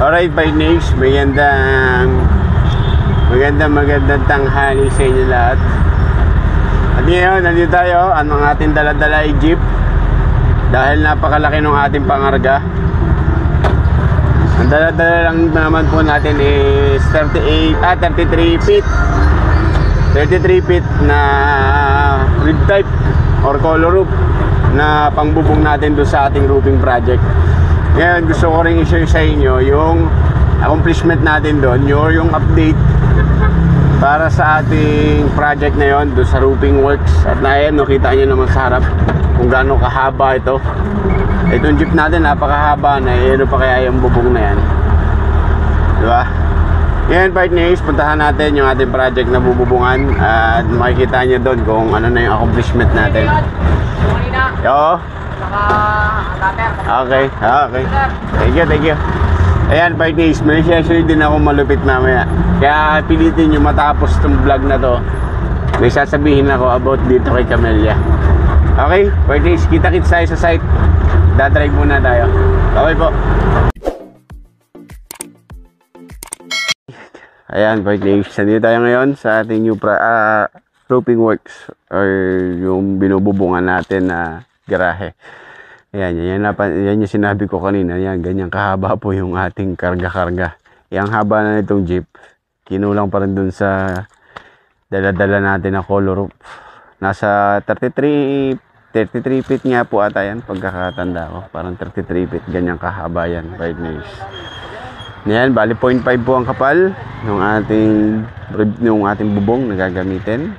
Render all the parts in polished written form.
Alright, partners, magandang tanghali sa inyo lahat. At ngayon, nandito tayo. Ang ating dala-dala ay jeep. Dahil napakalaki ng ating pangarga. Ang dala-dala lang naman po natin is 33 feet 33 feet na rib type or color roof na pangbubong natin doon sa ating roofing project. Ngayon, gusto ko rin i-share sa inyo yung accomplishment natin doon, yung update para sa ating project na yon doon sa roofing works. At na yan, nakita nyo naman sa harap kung gaano kahaba ito. Itong jeep natin, napakahaba na. Ano pa kaya yung bubong na yan, diba? Ngayon, partners, puntahan natin yung ating project na bububungan at makikita nyo doon kung ano na yung accomplishment natin. Yo. Okay. Thank you. Ayan, partners, may share din ako malupit mamaya. Kaya pilitin nyo matapos itong vlog na to. May sasabihin ako about dito kay Camellia. Okay, partners, kita-kits tayo sa site. Dadrive muna tayo. Okay po. Ayan, partners, nandito tayo ngayon sa ating new roofing works or yung binububungan natin na garahe. Ayan, yan yung sinabi ko kanina. Yan, ganyan kahaba po yung ating karga-karga. Yang haba na nitong jeep, kinulang pa rin dun sa dala-dala natin na color roof. Nasa 33 feet nga po ata yan, pagkakatanda ko. Parang 33 feet, ganyan kahaba yan, partners. Yan, bali 0.5 po ang kapal ng ating bubong na gagamitin.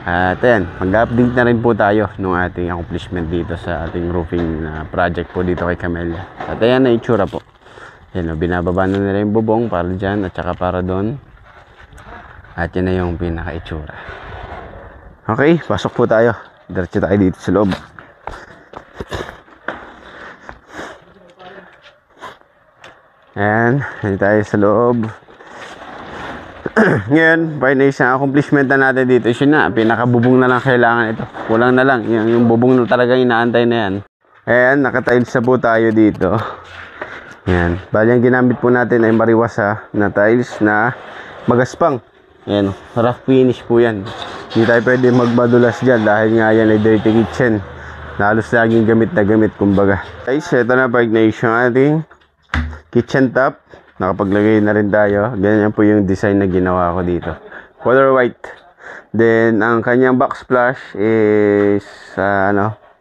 At ayan, mag-update na rin po tayo ng ating accomplishment dito sa ating roofing project po dito kay Camellia. At ayan na itsura po. Ayan, binababa na nila yung bubong para dyan at saka para doon. At yan na yung pinaka-itsura. Okay, pasok po tayo. Diretso tayo dito sa loob. Ayan, nandito tayo sa loob. Ngayon, partners, ang accomplishment na natin dito is yun na, pinakabubong na lang kailangan ito. Kulang na lang, yung bubong na talagang inaantay na yan. Ayan, nakatiles na po tayo dito. Ayan, bali ang ginamit po natin ay mariwasa na tiles na magaspang. Ayan, rough finish po yan. Hindi tayo pwede magmadulas dyan dahil nga yan ay dirty kitchen. Halos laging gamit na gamit, kumbaga. Guys, ito na partners, yung ating kitchen top. Nakapaglagay na rin tayo. Ganyan po yung design na ginawa ko dito. Color white. Then, ang kanyang backsplash is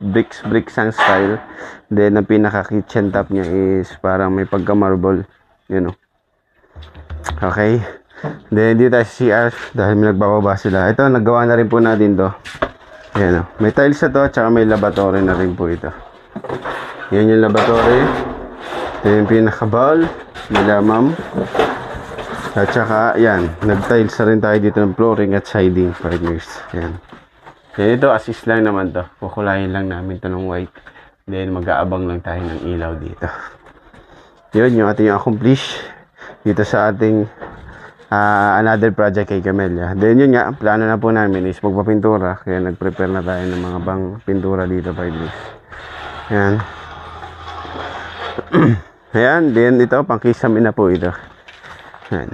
bricks ang style. Then, ang pinaka kitchen top niya is parang may pagka marble. You know. Okay. Then, dito tayo sa CR dahil may nagbababa sila. Ito, naggawa na rin po natin to. Ayan o. May tiles na to, tsaka may lavatory na rin po ito. Yan yung lavatory. Then, yung pinaka-bowl nila ma'am. At saka yan, nag-tiles na rin tayo dito ng flooring at siding, partners. Yan. Yan, ito assist lang naman to. Kukulayin lang namin to ng white. Then mag-aabang lang tayo ng ilaw dito. Yun yung ating accomplish dito sa ating another project kay Camellia. Then yun nga, plano na po namin is magpapintura. Kaya nag-prepare na tayo ng mga bang pintura dito, partners. Yan. Ayan, then ito, pang-kisame na po ito. Ayan.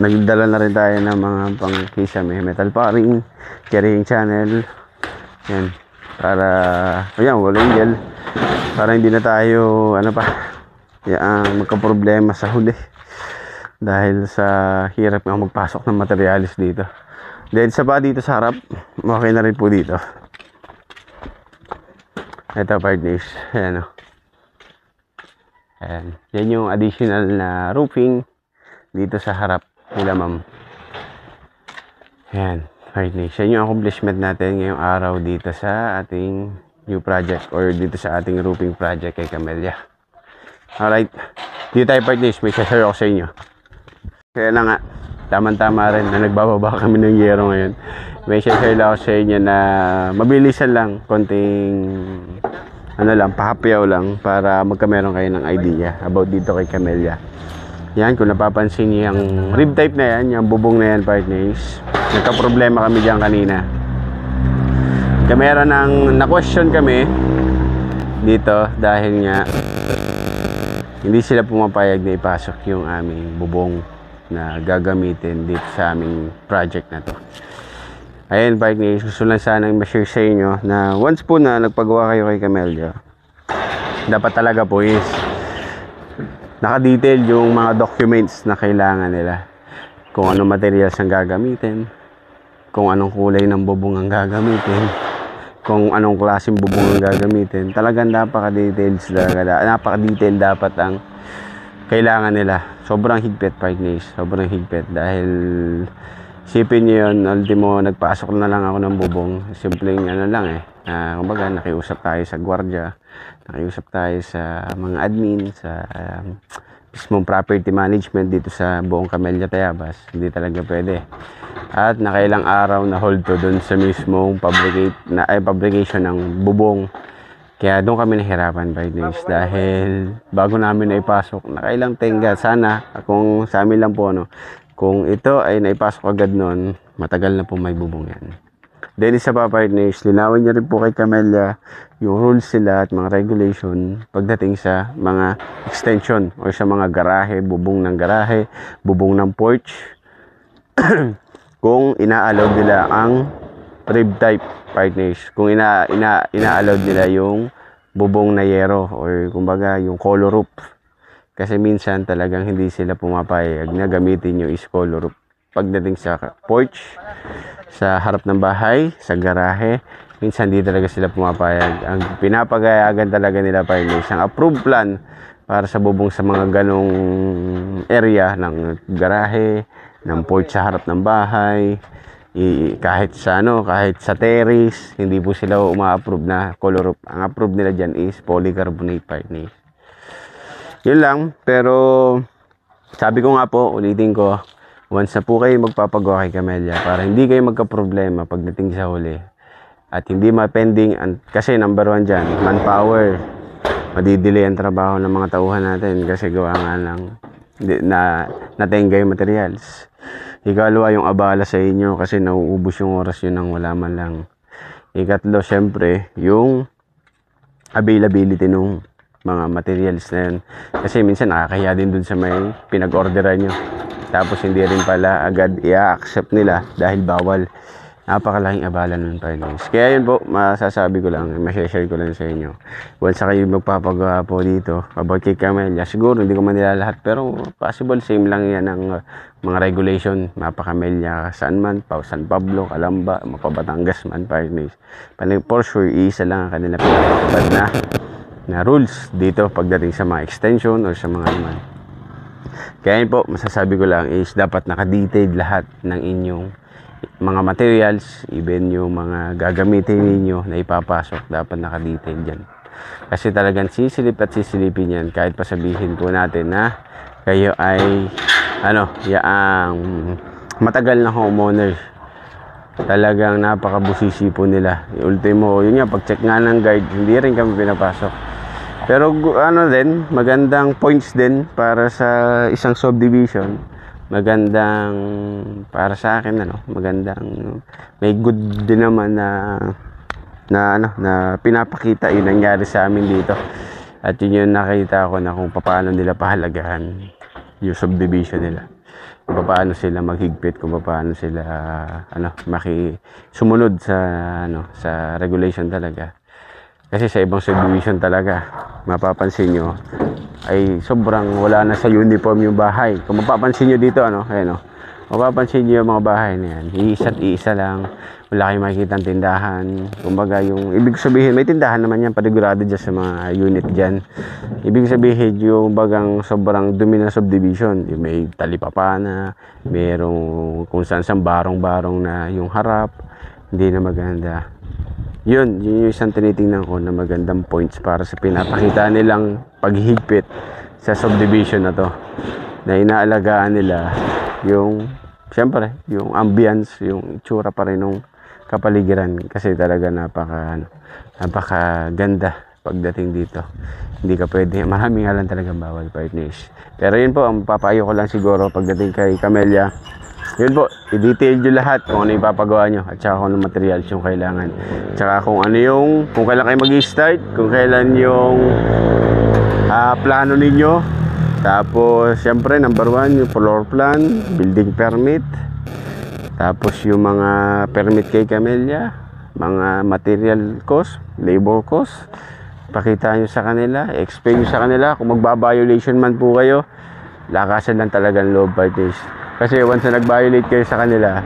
Nagdala na rin tayo ng mga pang-kisame. Metal paring, carrying channel. Ayan. Para, ayan, walang gel. Para hindi na tayo, magka-problema sa huli. Dahil sa hirap nga magpasok ng materialis dito. Then, sa pa dito sa harap, okay na rin po dito. Ito, partners. Ayan, Ayan. Yan yung additional na roofing dito sa harap nila ma'am. Ayan. Partners. Yan yung accomplishment natin ngayong araw dito sa ating new project or dito sa ating roofing project kay Camellia. Alright. Dito tayo, partners. May share ako sa inyo. Kaya na nga, tama-tama rin na nagbababa kami ng yero ngayon. May share lang ako sa inyo na mabilisan lang, konting pahapyaw lang para magkameron kayo ng idea about dito kay Camellia. Yan, kung napapansin niyo yung rib type na yan, yung bubong na yan, partners. Nagka-problema kami dyan kanina. Na-question kami dito dahil nga hindi sila pumapayag na ipasok yung aming bubong na gagamitin dito sa aming project na to. Ayan, partners, gusto lang sanang ma-share sa inyo na once po na nagpagawa kayo kay Camellia, dapat talaga po is naka-detail yung mga documents na kailangan nila. Kung anong materials ang gagamitin, kung anong kulay ng bubong ang gagamitin, kung anong klaseng bubong ang gagamitin. Talagang napaka-detail dapat ang kailangan nila. Sobrang higpit, partners. Sobrang higpit. Dahil isipin nyo yun, ultimo nagpasok na lang ako ng bubong. Simpleng ano lang kumbaga nakiusap tayo sa gwardiya, nakiusap tayo sa mga admin, sa mismong property management dito sa buong Camellia Tayabas. Hindi talaga pwede. At nakailang araw na hold to doon sa mismong fabrication ng bubong. Kaya doon kami nahirapan, partners, dahil bago namin naipasok, nakailang tenga. Sana kung sa amin lang po, kung ito ay naipasok agad noon, matagal na po may bubong yan. Then isa pa, partners, linawin nyo rin po kay Camellia yung rules sila at mga regulation pagdating sa mga extension o sa mga garahe, bubong ng garahe, bubong ng porch. Kung ina-allow nila ang rib type, partners, kung ina-allow nila yung bubong na yero or kumbaga yung color roof. Kasi minsan talagang hindi sila pumapayag na gamitin yung is color roof. Pagdating sa porch, sa harap ng bahay, sa garahe, minsan hindi talaga sila pumapayag. Ang pinapagayagan talaga nila, partners, ang approved plan para sa bubong sa mga ganong area ng garahe, ng porch sa harap ng bahay, kahit sa terrace, hindi po sila uma-approve na color roof. Ang approve nila dyan is polycarbonate, partners. Yun lang. Pero sabi ko nga po, ulitin ko, once na po kayo magpapagawa kay Camellia, para hindi kayo magka-problema pagdating sa huli at hindi ma-pending, kasi number 1 dyan, manpower. Madidelay ang trabaho ng mga tauhan natin kasi gawa nga lang na natenga yung materials. Ikalawa, yung abala sa inyo kasi nauubos yung oras yun ng wala man lang. Ikatlo, syempre, yung availability ng mga materials na yun. Kasi minsan nakakahiya din dun sa may pinag-orderan nyo. Tapos hindi rin pala agad i-accept nila dahil bawal. Napakalaking abala nun, partners. Kaya yun po, masasabi ko lang, masashare ko lang sa inyo. Once kayo magpapagawa po dito about kay Camellia, siguro hindi ko man nila lahat, pero possible same lang yan ang mga regulation. Mapa Camellia, saan man, San Pablo, Calamba, Batangas man, partners. For sure, isa lang ang kanila pinapakabad na rules dito pagdating sa mga extension or sa mga naman. Kaya yun po, masasabi ko lang is dapat naka-detailed lahat ng inyong mga materials, even yung mga gagamitin ninyo na ipapasok, dapat naka-detail dyan. Kasi talagang sisilip at sisilipin yan kahit pasabihin po natin na kayo ay yung matagal na homeowner. Talagang napakabusisi po nila. Ultimo, yun nga, pag-check nga ng guide, hindi rin kami pinapasok. Pero din, magandang points din para sa isang subdivision. Magandang para sa akin magandang may good din naman na pinapakita yung nangyari sa amin dito. At yun yung nakita ko na kung paano nila pahalagahan yung subdivision nila. Kung paano sila maghigpit, kung paano sila sumunod sa regulation talaga. Kasi sa ibang subdivision talaga, mapapansin nyo, ay sobrang wala na sa uniform yung bahay. Kung mapapansin nyo dito, mapapansin nyo yung mga bahay na yan. Iisa't iisa lang, wala kayong makikita tindahan. Kumbaga, yung ibig sabihin, may tindahan naman yan, panigurado dyan sa mga unit dyan. Ibig sabihin, yung bagang sobrang dumi na subdivision. Yung may talipapana, mayroong kung saan barong-barong na yung harap, hindi na maganda. Yun yung isang tinitingnan ko na magandang points para sa pinapakita nilang paghihigpit sa subdivision na to, na inaalagaan nila yung siyempre yung ambience, yung itsura pa rin ng kapaligiran, kasi talaga napakaganda pagdating dito. Hindi ka pwede, marami nga lang talagang bawal, partners. Pero yun po, ang papayo ko lang siguro pagdating kay Camellia, yun po, i-detail nyo lahat kung ano yung papagawa nyo at saka kung ano materials yung kailangan. At saka kung kailan kayo mag-start, kung kailan yung plano ninyo. Tapos syempre number 1 yung floor plan, building permit. Tapos yung mga permit kay Camellia, mga material cost, labor cost. Pakita nyo sa kanila, explain nyo sa kanila. Kung magba-violation man po kayo, lakasan lang talagang loob parties. Kasi once na nag-violate kayo sa kanila,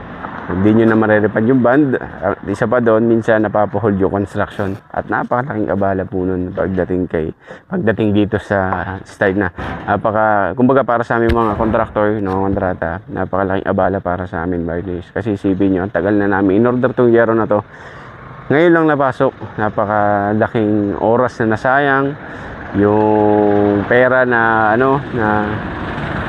hindi nyo na marerepad yung band. Isa pa doon, minsan napapahold yung construction. At napakalaking abala po nun pagdating dito sa start na. Kumbaga para sa aming mga contractor, kontrata, napakalaking abala para sa amin, parties. Kasi isipin nyo, ang tagal na namin in order tong yero na to. Ngayon lang napasok, napakalaking oras na nasayang, yung pera na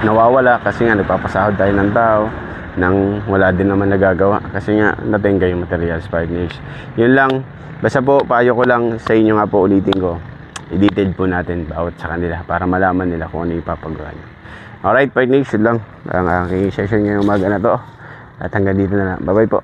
nawawala kasi nga nagpapasahod tayo ng tao nang wala din naman nagagawa kasi nga natingga yung materials, partners. Yun lang, basta po payo ko lang sa inyo nga po, ulitin ko, i-detail po natin bawat sa kanila para malaman nila kung ano yung ipapagawa nyo. Alright partners, yun lang ang aking session ngayong umaga na to at hanggang dito na lang. Bye bye po.